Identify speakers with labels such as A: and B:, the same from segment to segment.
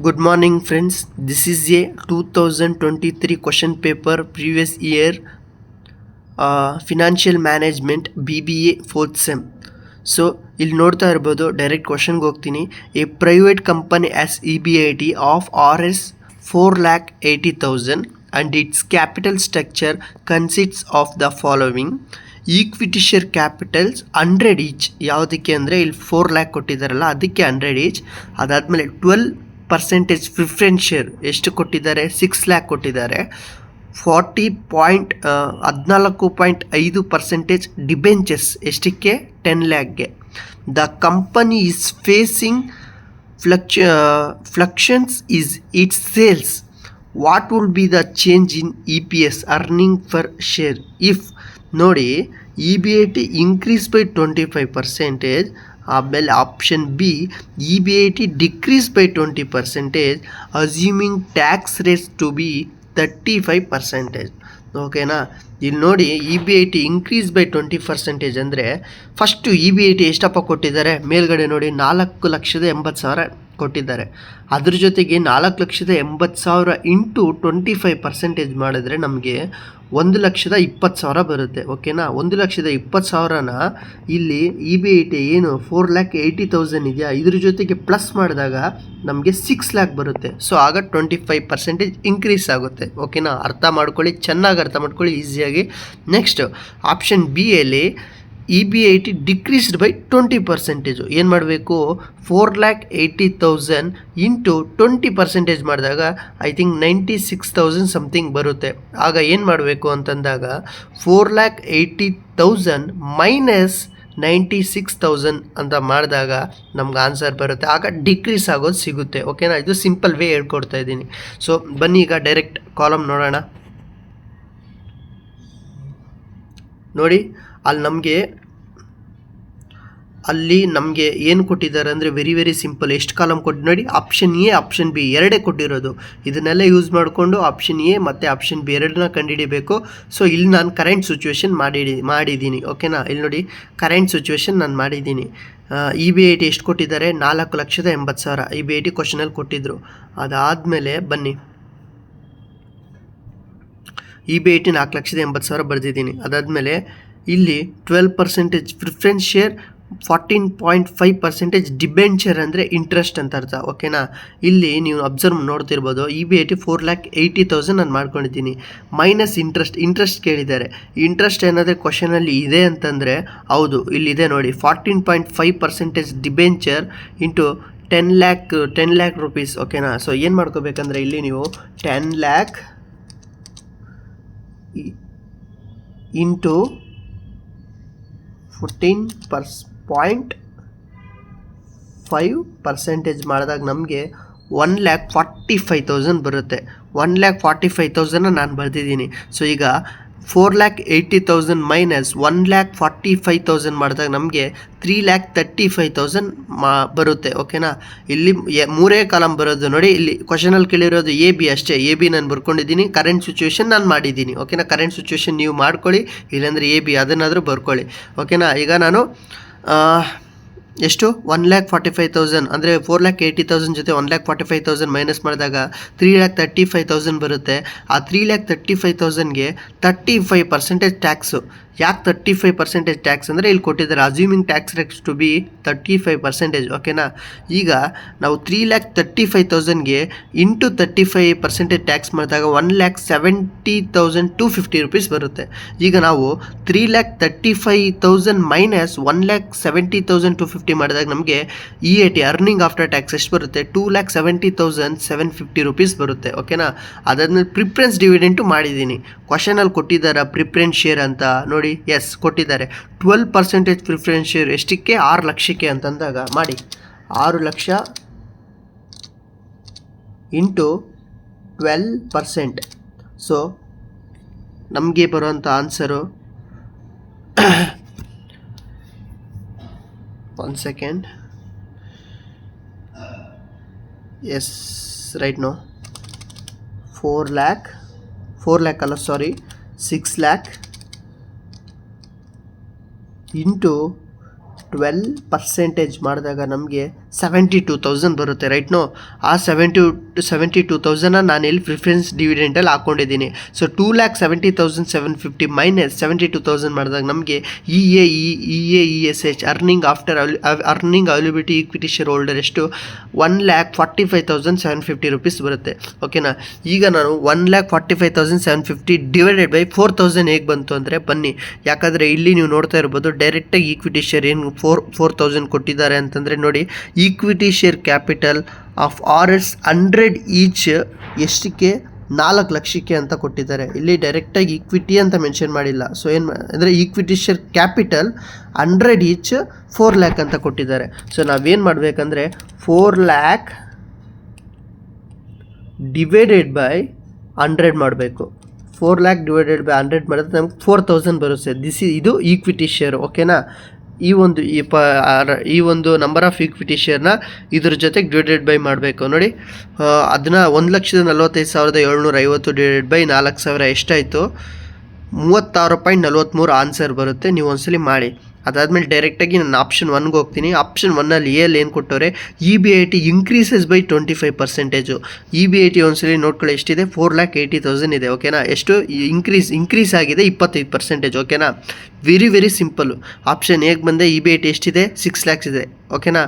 A: Good morning friends, this is a 2023 question paper previous year financial management BBA 4th sem. So ಇಲ್ಲಿ ನೋಡ್ತಾ ಇರ್ಬೋದು, direct ಕ್ವಶನ್ಗೆ ಹೋಗ್ತೀನಿ. A private company as EBIT of RS 4,80,000 and its capital structure consists of the following. Equity share capitals 100 each. ಯಾವುದಕ್ಕೆ ಅಂದರೆ ಇಲ್ಲಿ 4 lakh ಕೊಟ್ಟಿದ್ದಾರಲ್ಲ ಅದಕ್ಕೆ 100 each. ಅದಾದಮೇಲೆ 12% ಪ್ರಿಫರೆನ್ಸ್ ಶೇರ್ ಎಷ್ಟು ಕೊಟ್ಟಿದ್ದಾರೆ, 6 lakh ಕೊಟ್ಟಿದ್ದಾರೆ. 14.5% ಡಿಬೆಂಚರ್ಸ್ ಎಷ್ಟಕ್ಕೆ, 10 lakhಗೆ. The company is facing fluctuations is its sales. What will be the change in EPS earning per share if. ನೋಡಿ, EBIT ಇನ್ಕ್ರೀಸ್ ಬೈ 25%. ಆಮೇಲೆ option B, EBIT decrease by 20%, assuming tax rates to be 35%. ಓಕೆನಾ? ಇಲ್ಲಿ ನೋಡಿ, EBIT increase by 20% ಅಂದರೆ first EBIT ಎಷ್ಟಪ್ಪ ಕೊಟ್ಟಿದ್ದಾರೆ, ಮೇಲ್ಗಡೆ ನೋಡಿ 4,80,000 ಕೊಟ್ಟಿದ್ದಾರೆ. ಅದ್ರ ಜೊತೆಗೆ 4,80,000 ಇಂಟು 25% ಮಾಡಿದ್ರೆ ನಮಗೆ 1,20,000 ಬರುತ್ತೆ. ಓಕೆನಾ? 1,20,000ನ ಇಲ್ಲಿ EBIT ಏನು 4,80,000 ಇದೆಯಾ, ಇದ್ರ ಜೊತೆಗೆ ಪ್ಲಸ್ ಮಾಡಿದಾಗ ನಮಗೆ 6 lakh ಬರುತ್ತೆ. ಸೊ ಆಗ 25% ಇನ್ಕ್ರೀಸ್ ಆಗುತ್ತೆ. ಓಕೆನಾ? ಅರ್ಥ ಮಾಡ್ಕೊಳ್ಳಿ, ಚೆನ್ನಾಗಿ ಅರ್ಥ ಮಾಡ್ಕೊಳ್ಳಿ ಈಸಿಯಾಗಿ. ನೆಕ್ಸ್ಟ್ ಆಪ್ಷನ್ ಬಿ ಯಲ್ಲಿ EBIT ಡಿಕ್ರೀಸ್ಡ್ ಬೈ 20%. ಏನು ಮಾಡಬೇಕು, 4,80,000 ಇಂಟು 20% ಮಾಡಿದಾಗ ಐ ಥಿಂಕ್ 96,000 ಸಮಥಿಂಗ್ ಬರುತ್ತೆ. ಆಗ ಏನು ಮಾಡಬೇಕು ಅಂತಂದಾಗ 4,80,000 ಮೈನಸ್ 96,000 ಅಂತ ಮಾಡಿದಾಗ ನಮ್ಗೆ ಆನ್ಸರ್ ಬರುತ್ತೆ. ಆಗ ಡಿಕ್ರೀಸ್ ಆಗೋದು ಸಿಗುತ್ತೆ. ಓಕೆನಾ? ಇದು ಸಿಂಪಲ್ ವೇ ಹೇಳ್ಕೊಡ್ತಾ ಇದ್ದೀನಿ. ಸೊ ಬನ್ನಿ ಈಗ ಡೈರೆಕ್ಟ್ ಕಾಲಮ್ ನೋಡೋಣ. ನೋಡಿ, ಅಲ್ಲಿ ನಮಗೆ ಏನು ಕೊಟ್ಟಿದ್ದಾರೆ ಅಂದರೆ ವೆರಿ ಸಿಂಪಲ್. ಎಷ್ಟು ಕಾಲಮ್ ಕೊಟ್ಟು ನೋಡಿ, ಆಪ್ಷನ್ ಎ ಆಪ್ಷನ್ ಬಿ ಎರಡೇ ಕೊಟ್ಟಿರೋದು. ಇದನ್ನೆಲ್ಲ ಯೂಸ್ ಮಾಡಿಕೊಂಡು ಆಪ್ಷನ್ ಎ ಮತ್ತು ಆಪ್ಷನ್ ಬಿ ಎರಡನ್ನ ಕಂಡುಹಿಡಿಬೇಕು. ಸೊ ಇಲ್ಲಿ ನಾನು ಕರೆಂಟ್ ಸಿಚುವೇಶನ್ ಮಾಡಿದ್ದೀನಿ. ಓಕೆನಾ? ಇಲ್ಲಿ ನೋಡಿ, ಕರೆಂಟ್ ಸಿಚುವೇಶನ್ ನಾನು ಮಾಡಿದ್ದೀನಿ. EBIT ಎಷ್ಟು ಕೊಟ್ಟಿದ್ದಾರೆ, 4,80,000 EBIT ಕ್ವಶನಲ್ಲಿ ಕೊಟ್ಟಿದ್ದರು. ಅದಾದಮೇಲೆ ಬನ್ನಿ, EBIT 4,80,000 ಬರೆದಿದ್ದೀನಿ. ಅದಾದಮೇಲೆ ಇಲ್ಲಿ 12% ಪ್ರಿಫರೆನ್ಸ್ ಶೇರ್, 14.5% ಡಿಬೆಂಚರ್ ಅಂದರೆ ಇಂಟ್ರೆಸ್ಟ್ ಅಂತ ಅರ್ಥ. ಓಕೆನಾ? ಇಲ್ಲಿ ನೀವು ಅಬ್ಸರ್ವ್ ನೋಡ್ತಿರ್ಬೋದು, EBIT 4,80,000 ನಾನು ಮಾಡ್ಕೊಂಡಿದ್ದೀನಿ. ಮೈನಸ್ ಇಂಟ್ರೆಸ್ಟ್ ಕೇಳಿದ್ದಾರೆ. ಇಂಟ್ರೆಸ್ಟ್ ಏನಾದರೆ ಕ್ವಶನಲ್ಲಿ ಇದೆ ಅಂತಂದರೆ ಹೌದು, ಇಲ್ಲಿದೆ ನೋಡಿ, 14.5% ಡಿಬೆಂಚರ್ ಇಂಟು 10 lakh rupees. ಓಕೆನಾ? ಸೊ ಏನು ಮಾಡ್ಕೋಬೇಕಂದ್ರೆ ಇಲ್ಲಿ ನೀವು 10 lakh ಇಂಟು 14.5% ಮಾಡಿದಾಗ ನಮಗೆ 1,45,000 ಬರುತ್ತೆ. 1,45,000 ನಾನು ಬರೆದಿದ್ದೀನಿ. ಸೊ ಈಗ 4,80,000 ಮೈನಸ್ 1,45,000 ಮಾಡಿದಾಗ ನಮಗೆ 3,35,000 ಬರುತ್ತೆ. ಓಕೆನಾ? ಇಲ್ಲಿ ಮೂರೇ ಕಾಲಮ್ ಬರೋದು ನೋಡಿ. ಇಲ್ಲಿ ಕ್ವಶನಲ್ಲಿ ಕೇಳಿರೋದು AB ಅಷ್ಟೇ. AB ನಾನು ಬರ್ಕೊಂಡಿದ್ದೀನಿ. ಕರೆಂಟ್ ಸಿಚುವೇಶನ್ ನಾನು ಮಾಡಿದ್ದೀನಿ. ಓಕೆನಾ? ಕರೆಂಟ್ ಸಿಚುವೇಶನ್ ನೀವು ಮಾಡ್ಕೊಳ್ಳಿ, ಇಲ್ಲಾಂದರೆ AB ಅದನ್ನಾದರೂ ಬರ್ಕೊಳ್ಳಿ. ಓಕೆನಾ? ಈಗ ನಾನು ಎಷ್ಟು, 1,45,000 ಅಂದರೆ 4,80,000 ಜೊತೆ 1,45,000 ಮೈನಸ್ ಮಾಡಿದಾಗ 3,35,000 ಬರುತ್ತೆ. ಆ 3,35,000ಗೆ 35% ಟ್ಯಾಕ್ಸು. ಯಾಕೆ 35% ಟ್ಯಾಕ್ಸ್ ಅಂದರೆ ಇಲ್ಲಿ ಕೊಟ್ಟಿದ್ದಾರೆ, assuming tax rates to be 35%. ಓಕೆನಾ? ಈಗ ನಾವು 3,35,000ಗೆ ಇಂಟು 35% ಟ್ಯಾಕ್ಸ್ ಮಾಡಿದಾಗ 1,70,250 rupees ಬರುತ್ತೆ. ಈಗ ನಾವು 3,35,000 ಮೈನಸ್ 1,70,250 ಮಾಡಿದಾಗ ನಮಗೆ EAT ಅರ್ನಿಂಗ್ ಆಫ್ಟರ್ ಟ್ಯಾಕ್ಸ್ ಎಷ್ಟು ಬರುತ್ತೆ, 2,70,750 rupees ಬರುತ್ತೆ. ಓಕೆನಾ? ಅದಾದ್ಮೇಲೆ ಪ್ರಿಫರೆನ್ಸ್ ಡಿವಿಡೆಂಟು ಮಾಡಿದ್ದೀನಿ. ಕ್ವಶನಲ್ಲಿ ಕೊಟ್ಟಿದ್ದಾರೆ ಪ್ರಿಫರೆನ್ಸ್ ಶೇರ್ ಅಂತ ನೋಡಿ. ಎಸ್ ಕೊಟ್ಟಿದ್ದಾರೆ. 12% ಪ್ರಿಫರೆನ್ಸ್ ಶೇರ್ ಎಷ್ಟಕ್ಕೆ, 6 ಲಕ್ಷಕ್ಕೆ ಅಂತಂದಾಗ ಮಾಡಿ, 6 ಲಕ್ಷ ಇಂಟು 12%. ಸೊ ನಮಗೆ ಬರುವಂಥ answer, one second, yes right no, 4 lakh ಅಲ್ಲ ಸಾರಿ 6 lakh ಇಂಟು 12% ಮಾಡಿದಾಗ ನಮಗೆ 72,000 ಬರುತ್ತೆ ರೈಟ್. ನೋ ಆ 72,000 ನಾನು ಇಲ್ಲಿ ಪ್ರಿಫರೆನ್ಸ್ ಡಿವಿಡೆಂಡಲ್ಲಿ ಹಾಕ್ಕೊಂಡಿದ್ದೀನಿ. ಸೊ 2,70,750 ಮೈನಸ್ 72,000 ಮಾಡಿದಾಗ ನಮಗೆ EAESH earning after earning availability equity share holder ಎಷ್ಟು 1,45,750 ರುಪೀಸ್ ಬರುತ್ತೆ. ಓಕೆನಾ. ಈಗ ನಾನು 1,45,750 ಡಿವೈಡೆಡ್ ಬೈ 4,000 ಹೇಗೆ ಬಂತು ಅಂದರೆ ಬನ್ನಿ, ಯಾಕಂದರೆ ಇಲ್ಲಿ ನೀವು ನೋಡ್ತಾ ಇರ್ಬೋದು ಡೈರೆಕ್ಟಾಗಿ ಈಕ್ವಿಟಿ ಶೇರ್ ಏನು 4,000 ಕೊಟ್ಟಿದ್ದಾರೆ ಅಂತಂದರೆ ನೋಡಿ, equity share capital of RS 100 each ಎಷ್ಟಕ್ಕೆ 4 ಲಕ್ಷಕ್ಕೆ ಅಂತ ಕೊಟ್ಟಿದ್ದಾರೆ. ಇಲ್ಲಿ ಡೈರೆಕ್ಟಾಗಿ ಈಕ್ವಿಟಿ ಅಂತ ಮೆನ್ಷನ್ ಮಾಡಿಲ್ಲ. ಸೊ ಏನು ಅಂದರೆ equity share capital 100 each 4 lac ಅಂತ ಕೊಟ್ಟಿದ್ದಾರೆ. ಸೊ ನಾವೇನು ಮಾಡಬೇಕಂದ್ರೆ 4 ಲ್ಯಾಕ್ ಡಿವೈಡೆಡ್ ಬೈ 100 ಮಾಡಬೇಕು. 4 ಲ್ಯಾಕ್ ಡಿವೈಡೆಡ್ ಬೈ 100 ಮಾಡಿದ್ರೆ ನಮ್ಗೆ 4,000 ಬರುತ್ತೆ. ಇದು ಈಕ್ವಿಟಿ ಶೇರ್. ಓಕೆನಾ. ಈ ಒಂದು ನಂಬರ್ ಆಫ್ ಈಕ್ವಿಟಿ ಶೇರ್ನ ಇದ್ರ ಜೊತೆಗೆ ಡಿವೈಡೆಡ್ ಬೈ ಮಾಡಬೇಕು. ನೋಡಿ ಅದನ್ನ 1,45,750 ಡಿವೈಡೆಡ್ ಬೈ 4,000 ಎಷ್ಟಾಯಿತು? 36.43 ಆನ್ಸರ್ ಬರುತ್ತೆ. ನೀವು ಒಂದ್ಸಲಿ ಮಾಡಿ. ಅದಾದಮೇಲೆ ಡೈರೆಕ್ಟಾಗಿ ನಾನು ಆಪ್ಷನ್ 1ಗೆ ಹೋಗ್ತೀನಿ. ಆಪ್ಷನ್ 1ನಲ್ಲಿ ಏನು ಕೊಟ್ಟವ್ರೆ, EBIT ಇನ್ಕ್ರೀಸಸ್ ಬೈ 25%. EBIT ಒಂದ್ಸಲಿ ನೋಡ್ಕೊಳ್ಳಿ ಎಷ್ಟಿದೆ, 4,80,000 ಇದೆ. ಓಕೆನಾ. ಎಷ್ಟು ಇನ್ಕ್ರೀಸ್ ಆಗಿದೆ 25%. ಓಕೆನಾ. Very simple. ಆಪ್ಷನ್ ಹೇಗೆ ಬಂದೆ, EBIT ಎಷ್ಟಿದೆ 6 ಲ್ಯಾಕ್ಸ್ ಇದೆ. ಓಕೆನಾ.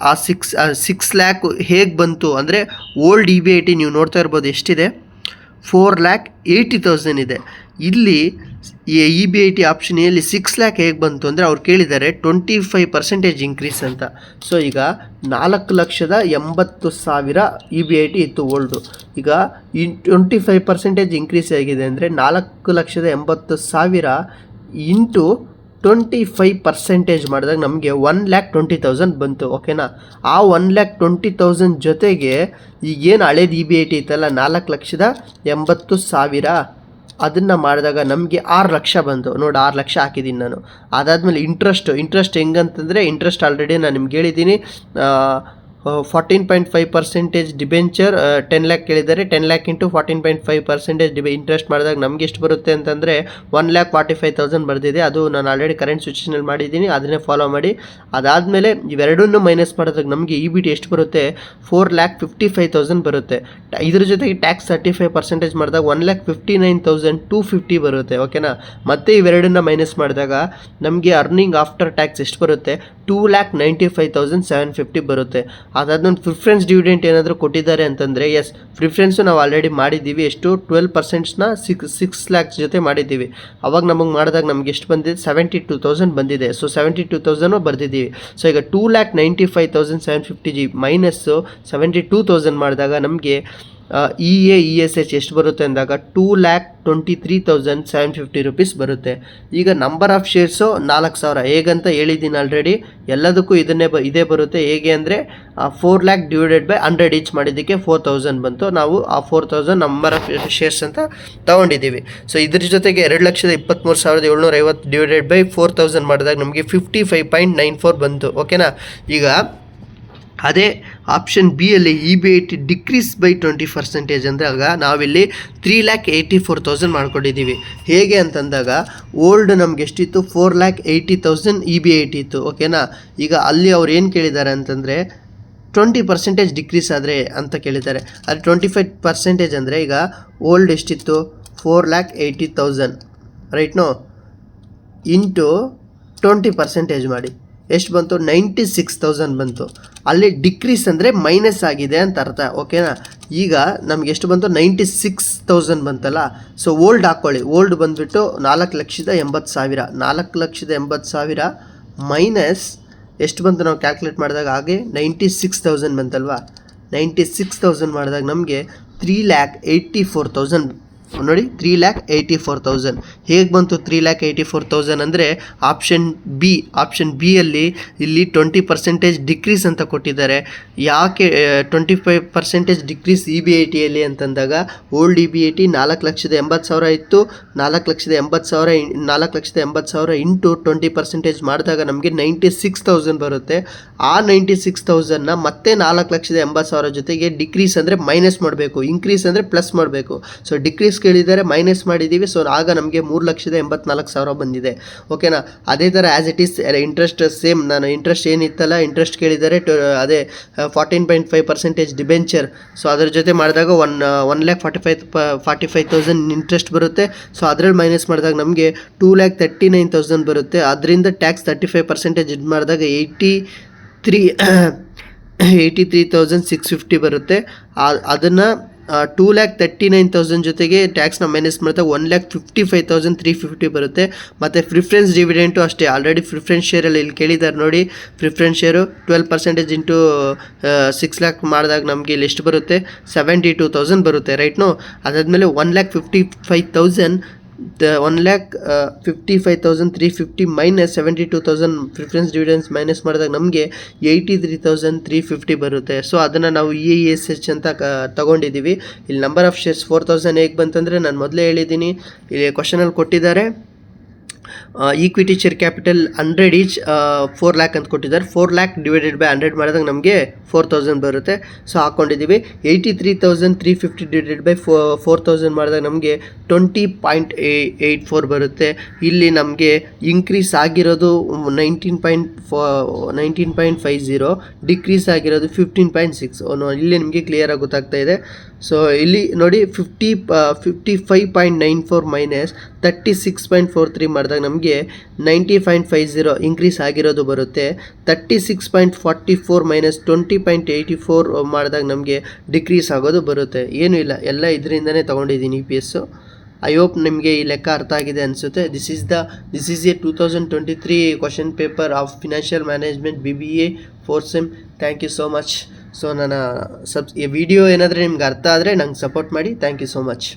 A: ಆ 6 ಲ್ಯಾಕ್ ಹೇಗೆ ಬಂತು ಅಂದರೆ ಓಲ್ಡ್ EBIT ನೀವು ನೋಡ್ತಾ ಇರ್ಬೋದು ಎಷ್ಟಿದೆ, 4,80,000 ಇದೆ. ಇಲ್ಲಿ EBIT ಆಪ್ಷನ್ ಎಲ್ಲಿ 6 ಲ್ಯಾಕ್ ಹೇಗೆ ಬಂತು ಅಂದರೆ ಅವ್ರು ಕೇಳಿದ್ದಾರೆ 25% ಇನ್ಕ್ರೀಸ್ ಅಂತ. ಸೊ ಈಗ 4,80,000 EBIT ಇತ್ತು ಓಲ್ಡು. ಈಗ 25% ಇನ್ಕ್ರೀಸ್ ಆಗಿದೆ ಅಂದರೆ 4,80,000 ಇಂಟು 25% ಮಾಡಿದಾಗ ನಮಗೆ 1,20,000 ಬಂತು. ಓಕೆನಾ. ಆ 1,20,000 ಜೊತೆಗೆ ಈಗೇನು ಹಳೇದು EBIT ಇತ್ತಲ್ಲ 4,80,000 ಅದನ್ನು ಮಾಡಿದಾಗ ನಮಗೆ 6 ಲಕ್ಷ ಬಂತು. ನೋಡಿ 6 ಲಕ್ಷ ಹಾಕಿದ್ದೀನಿ ನಾನು. ಅದಾದಮೇಲೆ ಇಂಟ್ರೆಸ್ಟ್ ಹೆಂಗಂತಂದರೆ ಇಂಟ್ರೆಸ್ಟ್ ಆಲ್ರೆಡಿ ನಾನು ನಿಮ್ಗೆ ಹೇಳಿದ್ದೀನಿ. 14.5% ಡಿಬೆಂಚರ್ 10 ಲ್ಯಾಕ್ ಕೇಳಿದ್ದಾರೆ. 10 ಲ್ಯಾಕ್ ಇಂಟು 14.5% ಇಂಟ್ರೆಸ್ಟ್ ಮಾಡಿದಾಗ ನಮ್ಗೆ ಎಷ್ಟು ಬರುತ್ತೆ ಅಂತಂದರೆ 1,45,000 ಬರ್ದಿದೆ. ಅದು ನಾನು ಆಲ್ರೆಡಿ ಕರೆಂಟ್ ಸಿಚುವೇಷನಲ್ಲಿ ಮಾಡಿದ್ದೀನಿ, ಅದನ್ನೇ ಫಾಲೋ ಮಾಡಿ. ಅದಾದಮೇಲೆ ಇವೆರಡನ್ನೂ ಮೈನಸ್ ಮಾಡಿದಾಗ ನಮಗೆ EBIT ಎಷ್ಟು ಬರುತ್ತೆ, 4,55,000 ಬರುತ್ತೆ. ಇದ್ರ ಜೊತೆಗೆ ಟ್ಯಾಕ್ಸ್ 35% ಮಾಡಿದಾಗ 1,59,250 ಬರುತ್ತೆ. ಓಕೆನಾ. ಮತ್ತು ಇವೆರಡನ್ನ ಮೈನಸ್ ಮಾಡಿದಾಗ ನಮಗೆ ಅರ್ನಿಂಗ್ ಆಫ್ಟರ್ ಟ್ಯಾಕ್ಸ್ ಎಷ್ಟು ಬರುತ್ತೆ, 2,95,750 ಬರುತ್ತೆ. ಅದಾದ್ಮೇಲೆ ಪ್ರಿಫರೆನ್ಸ್ ಡಿವಿಡೆಂಟ್ ಏನಾದರೂ ಕೊಟ್ಟಿದ್ದಾರೆ ಅಂತಂದರೆ ಎಸ್, ಪ್ರಿಫರೆನ್ಸು ನಾವು ಆಲ್ರೆಡಿ ಮಾಡಿದ್ದೀವಿ. ಎಷ್ಟು 12%ನ 6 ಲ್ಯಾಕ್ಸ್ ಜೊತೆ ಮಾಡಿದ್ದೀವಿ. ಅವಾಗ ನಮಗೆ ಮಾಡಿದಾಗ ನಮ್ಗೆ ಎಷ್ಟು ಬಂದಿದೆ, 72,000 ಬಂದಿದೆ. ಸೊ 72,000 ಬರ್ದಿದ್ದೀವಿ. ಸೊ ಈಗ 2,95,750 ಮೈನಸ್ಸು 72,000 ಮಾಡಿದಾಗ ನಮಗೆ EAESH ಎಷ್ಟು ಬರುತ್ತೆ ಅಂದಾಗ 2,23,750 ರುಪೀಸ್ ಬರುತ್ತೆ. ಈಗ ನಂಬರ್ ಆಫ್ ಶೇರ್ಸು 4,000 ಹೇಗಂತ ಹೇಳಿದ್ದೀನಿ ಆಲ್ರೆಡಿ. ಎಲ್ಲದಕ್ಕೂ ಇದೇ ಬರುತ್ತೆ. ಹೇಗೆ ಅಂದರೆ 4 ಲ್ಯಾಕ್ ಡಿವೈಡೆಡ್ ಬೈ 100 ಈಚ್ ಮಾಡಿದ್ದಕ್ಕೆ 4,000 ಬಂತು. ನಾವು ಆ 4,000 ನಂಬರ್ ಆಫ್ ಶೇರ್ಸ್ ಅಂತ ತೊಗೊಂಡಿದ್ದೀವಿ. ಸೊ ಇದ್ರ ಜೊತೆಗೆ 2,23,750 ಡಿವೈಡೆಡ್ ಬೈ 4,000 ಮಾಡಿದಾಗ ನಮಗೆ 55.94 ಬಂತು. ಓಕೆನಾ. ಈಗ ಅದೇ ಆಪ್ಷನ್ ಬಿ ಅಲ್ಲಿ EBIT ಡಿಕ್ರೀಸ್ ಬೈ 20% ಅಂದಾಗ ನಾವಿಲ್ಲಿ 3,84,000 ಮಾಡ್ಕೊಂಡಿದ್ದೀವಿ. ಹೇಗೆ ಅಂತಂದಾಗ ಓಲ್ಡ್ ನಮ್ಗೆ ಎಷ್ಟಿತ್ತು, 4,80,000 EBIT ಇತ್ತು. ಓಕೆನಾ. ಈಗ ಅಲ್ಲಿ ಅವ್ರು ಏನು ಕೇಳಿದ್ದಾರೆ ಅಂತಂದರೆ 20% ಡಿಕ್ರೀಸ್ ಆದರೆ ಅಂತ ಕೇಳಿದ್ದಾರೆ. ಅದು 25% ಅಂದರೆ ಈಗ ಓಲ್ಡ್ ಎಷ್ಟಿತ್ತು, 4,80,000 ರೈಟ್ನೋ, ಇಂಟು 20% ಮಾಡಿ ಎಷ್ಟು ಬಂತು, 96,000 ಬಂತು. ಅಲ್ಲಿ ಡಿಕ್ರೀಸ್ ಅಂದರೆ ಮೈನಸ್ ಆಗಿದೆ ಅಂತ ಅರ್ಥ. ಓಕೆನಾ. ಈಗ ನಮ್ಗೆ ಎಷ್ಟು ಬಂತು, 96,000 ಬಂತಲ್ಲ. ಸೊ ಓಲ್ಡ್ ಹಾಕ್ಕೊಳ್ಳಿ. ಓಲ್ಡ್ ಬಂದುಬಿಟ್ಟು 4,80,000. 4,80,000 ಮೈನಸ್ ಎಷ್ಟು ಬಂತು ನಾವು ಕ್ಯಾಲ್ಕುಲೇಟ್ ಮಾಡಿದಾಗ, ಹಾಗೆ 96,000 ಬಂತಲ್ವಾ. 96,000 ಮಾಡಿದಾಗ ನಮಗೆ 3,84,000 ನೋಡಿ. 3,84,000 ಹೇಗೆ ಬಂತು 3,84,000 ಅಂದರೆ ಆಪ್ಷನ್ ಬಿ ಅಲ್ಲಿ ಇಲ್ಲಿ 20% ಡಿಕ್ರೀಸ್ ಅಂತ ಕೊಟ್ಟಿದ್ದಾರೆ. ಯಾಕೆ 25% ಡಿಕ್ರೀಸ್ EBITಯಲ್ಲಿ ಅಂತಂದಾಗ ಓಲ್ಡ್ EBIT 4,80,000 ಇತ್ತು. 4,80,000 ಇಂಟು 20% ಮಾಡಿದಾಗ ನಮಗೆ 96,000 ಬರುತ್ತೆ. ಆ 96,000ನ ಮತ್ತೆ 4,80,000 ಜೊತೆಗೆ ಡಿಕ್ರೀಸ್ ಅಂದರೆ ಮೈನಸ್ ಮಾಡಬೇಕು, ಇನ್ಕ್ರೀಸ್ ಅಂದರೆ ಪ್ಲಸ್ ಮಾಡಬೇಕು. ಸೊ ಡಿಕ್ರೀಸ್ ಇನ್ಕ್ರೀಸ್ ಕೇಳಿದ್ದಾರೆ, ಮೈನಸ್ ಮಾಡಿದ್ದೀವಿ. ಸೊ ಆಗ ನಮಗೆ 3,84,000 ಬಂದಿದೆ. ಓಕೆನಾ. ಅದೇ ಥರ as it is interest same, ನಾನು ಇಂಟ್ರೆಸ್ಟ್ ಏನಿತ್ತಲ್ಲ, ಇಂಟ್ರೆಸ್ಟ್ ಕೇಳಿದ್ದಾರೆ ಅದೇ 14.5% ಡಿಬೆಂಚರ್. ಸೊ ಅದ್ರ ಜೊತೆ ಮಾಡಿದಾಗ 1,45,000 ಇಂಟ್ರೆಸ್ಟ್ ಬರುತ್ತೆ. ಸೊ ಅದರಲ್ಲಿ ಮೈನಸ್ ಮಾಡಿದಾಗ ನಮಗೆ 2,39,000 ಬರುತ್ತೆ. ಅದರಿಂದ ಟ್ಯಾಕ್ಸ್ 35% ಇದು ಮಾಡಿದಾಗ 83,650 ಬರುತ್ತೆ. ಅದನ್ನು 2,39,000 ಜೊತೆಗೆ ಟ್ಯಾಕ್ಸ್ನ ಮೈನಸ್ ಮಾಡಿದಾಗ 1,55,350 ಬರುತ್ತೆ. ಮತ್ತು ಪ್ರಿಫರೆನ್ಸ್ ಡಿವಿಡೆಂಟು ಅಷ್ಟೇ, ಆಲ್ರೆಡಿ ಪ್ರಿಫರೆನ್ಸ್ ಶೇರಲ್ಲಿ ಇಲ್ಲಿ ಕೇಳಿದ್ದಾರೆ ನೋಡಿ. ಪ್ರಿಫರೆನ್ಸ್ ಶೇರು 12% ಇಂಟು 6 lakh ಮಾಡಿದಾಗ ನಮಗೆ ಇಲ್ಲಿ ಎಷ್ಟು ಬರುತ್ತೆ, 72,000 ಬರುತ್ತೆ, ರೈಟ್ನು. ಅದಾದಮೇಲೆ 1,55,350 ಮೈನಸ್ 72,000 ಪ್ರಿಫರೆನ್ಸ್ ಡಿವಿಡೆನ್ಸ್ ಮೈನಸ್ ಮಾಡಿದಾಗ ನಮಗೆ 83,350 ಬರುತ್ತೆ. ಸೊ ಅದನ್ನು ನಾವು EISH ಅಂತ ತಗೊಂಡಿದ್ದೀವಿ. ಇಲ್ಲಿ ನಂಬರ್ ಆಫ್ ಶೇರ್ಸ್ 4,000 ಹೇಗೆ ಬಂತಂದರೆ, ನಾನು ಮೊದಲೇ ಹೇಳಿದ್ದೀನಿ, ಇಲ್ಲಿ ಕ್ವಶನಲ್ಲಿ ಕೊಟ್ಟಿದ್ದಾರೆ. Equity share capital 100 each 4 lakh ಅಂತ ಕೊಟ್ಟಿದ್ದಾರೆ. 4 lakh ಡಿವೈಡೆಡ್ ಬೈ 100 ಮಾಡಿದಾಗ ನಮಗೆ 4,000 ಬರುತ್ತೆ. ಸೊ ಹಾಕ್ಕೊಂಡಿದ್ದೀವಿ. 83,350 ಡಿವೈಡೆಡ್ ಬೈ 4,000 ಮಾಡಿದಾಗ ನಮಗೆ 20.84 ಬರುತ್ತೆ. ಇಲ್ಲಿ ನಮಗೆ ಇನ್ಕ್ರೀಸ್ ಆಗಿರೋದು 19.50, ಡಿಕ್ರೀಸ್ ಆಗಿರೋದು 15.6. ಇಲ್ಲಿ ನಿಮಗೆ ಕ್ಲಿಯರಾಗಿ ಗೊತ್ತಾಗ್ತಾ ಇದೆ. ಸೊ ಇಲ್ಲಿ ನೋಡಿ 55.94 ಮೈನಸ್ 36.43 ಮಾಡಿದಾಗ ನಮಗೆ 90.50 ಇನ್ಕ್ರೀಸ್ ಆಗಿರೋದು ಬರುತ್ತೆ. 36.44 ಮೈನಸ್ 20.84 ಮಾಡಿದಾಗ ನಮಗೆ ಡಿಕ್ರೀಸ್ ಆಗೋದು ಬರುತ್ತೆ. ಏನೂ ಇಲ್ಲ, ಎಲ್ಲ ಇದರಿಂದನೇ ತೊಗೊಂಡಿದ್ದೀನಿ EPS. ಐ ಹೋಪ್ ನಿಮಗೆ ಈ ಲೆಕ್ಕ ಅರ್ಥ ಆಗಿದೆ ಅನಿಸುತ್ತೆ. This is a 2023 question paper of financial management BBA 4th SEM. Thank you so much. So ನನ್ನ ಈ ವಿಡಿಯೋ ಏನಾದರೂ ನಿಮ್ಗೆ ಅರ್ಥ ಆದರೆ ನಂಗೆ ಸಪೋರ್ಟ್ ಮಾಡಿ. Thank you so much.